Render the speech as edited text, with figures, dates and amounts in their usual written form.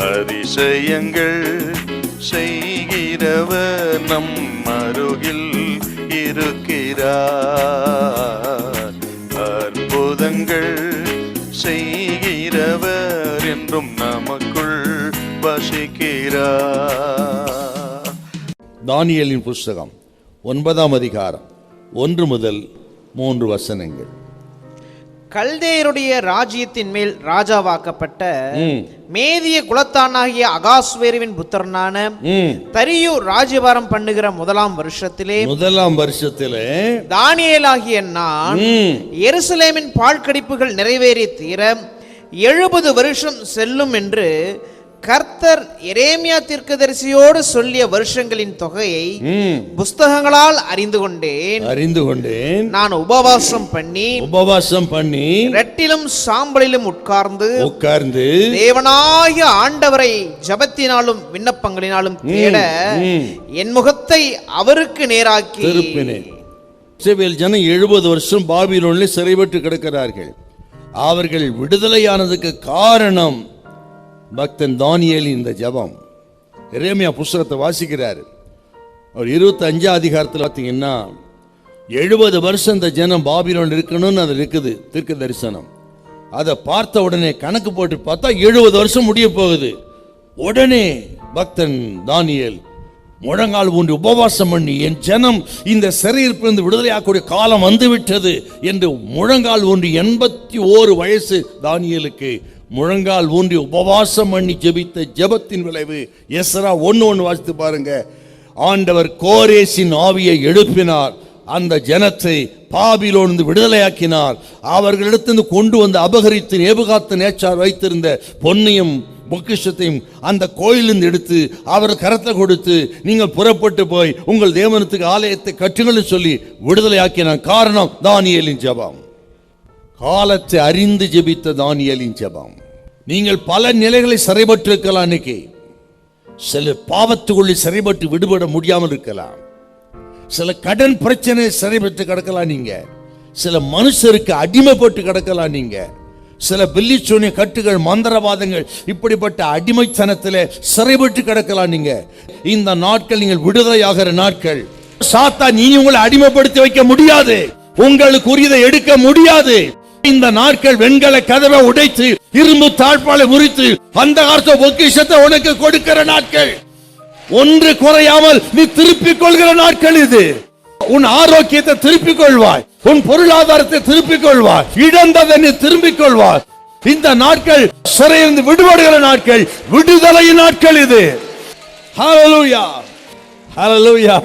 அதிசயங்கள் செய்கிறவர் நம் அருகில் இருக்கிறார். அற்புதங்கள் செய்கிறவர் என்றும் நமக்குள் வசிக்கிறார். தானியேலின் புஸ்தகம் 9ஆம் அதிகாரம் 1 முதல் 3 வசனங்கள். கல்தேயருடைய ராஜ்யத்தின் மேல் ராஜாவாக்கப்பட்ட மேதிய குலத்தானாகிய அகாஸ்வேருவின் புத்திரனான தரியு ராஜ்யபாரம் பண்ணுகிற முதலாம் வருஷத்திலே தானியேலாகிய நான் எருசலேமின் பாழ்கடிப்புகள் நிறைவேறி தீர 70 வருஷம் செல்லும் என்று கர்த்தர் எரேமியா தீர்க்கதரிசியோடு சொல்லிய வருஷங்களின் தொகையை புஸ்தகங்களால் அறிந்து கொண்டேன். நான் உபவாசம் பண்ணி இரட்டிலும் சாம்பலிலும் உட்கார்ந்து தேவனாகிய ஆண்டவரை ஜபத்தினாலும் விண்ணப்பங்களினாலும் தேட என் முகத்தை அவருக்கு நேராக்கி திருப்பினேன். இஸ்ரவேல் ஜனம் 70 வருஷம் பாபிலோனில் சிறைப்பட்டு கிடக்கிறார்கள். அவர்கள் விடுதலையானதுக்கு காரணம் பக்தன் தானியேலின் இந்த ஜெபம். எரேமியா புஸ்தகத்தை வாசிக்கிறார். அவர் 25ஆம் அதிகாரத்தில் பார்த்தீங்கன்னா 70 வருஷம் இந்த ஜனம் பாபிலோன் இருக்கணும்னு அது இருக்குது தீர்க்க தரிசனம். அதை பார்த்த உடனே கணக்கு போட்டு பார்த்தா 70 வருஷம் முடிய போகுது. உடனே பக்தன் தானியேல் முழங்கால் ஊன்றி உபவாசம் பண்ணி என் ஜனம் இந்த சிறையிருப்பிலிருந்து விடுதலையாக்கூடிய காலம் வந்துவிட்டது என்று முழங்கால் ஊன்றி 81 வயசு தானியேலுக்கு முழங்கால் ஊன்றி உபவாசம் பண்ணி ஜெபித்த ஜெபத்தின் விளைவு. எஸ்ரா 1:1 வாசித்து பாருங்க. ஆண்டவர் கோரேசின் ஆவியை எழுப்பினார், அந்த ஜனத்தை பாபிலோனிலிருந்து விடுதலையாக்கினார். அவர்களிடத்திலிருந்து கொண்டு வந்து அபகரித்து நேபுகாத்நேச்சார் வைத்திருந்த பொன்னையும் பொக்கிஷத்தையும் அந்த கோயிலிருந்து எடுத்து அவர் கரத்தை கொடுத்து நீங்கள் புறப்பட்டு போய் உங்கள் தேவனத்துக்கு ஆலயத்தை கட்டுங்கள் சொல்லி விடுதலையாக்கினார். காரணம் தானியேலின் ஜெபம். காலத்தை அறிந்து ஜெபித்த தானியேலின் ஜெபம். நீங்கள் பல நிலைகளை சிறைப்பட்டு இருக்கலாம். இன்னைக்கு சில பாவத்துக்குள்ளே சிறைப்பட்டு விடுபட முடியாமல் இருக்கலாம். சில கடன் பிரச்சனை சிறைப்பட்டு கிடக்கலாம். நீங்க சில மனுஷருக்கு அடிமைப்பட்டு கிடக்கலாம். நீங்க சில பில்லிச்சூனிய கட்டுகள் மந்திரவாதங்கள் இப்படிப்பட்ட அடிமைத்தனத்தில் சிறைப்பட்டு கிடக்கலாம். நீங்க இந்த நாட்கள் நீங்கள் விடுதலையாகிற நாட்கள். சாத்தான் நீ உங்களை அடிமைப்படுத்தி வைக்க முடியாது, உங்களுக்கு உரியதை எடுக்க முடியாது. இந்த நாட்கள் வெண்கல கதவை உடைத்து இரும்பு தாழ்பாலை முறித்து அந்த காலத்து பொக்கிஷத்தை உனக்கு கொடுக்கிற நாட்கள். ஒன்று குறையாமல் நீ திருப்பிக் கொள்கிற நாட்கள் இது. உன் ஆரோக்கியத்தை திருப்பிக் கொள்வாய், உன் பொருளாதாரத்தை திருப்பிக் கொள்வாய், இழந்ததை நீ திரும்பிக் கொள்வாய். இந்த நாட்கள் சிறையிலிருந்து விடுபடுகிற நாட்கள், விடுதலையின் நாட்கள் இது. ஹல்லேலூயா, ஹல்லேலூயா.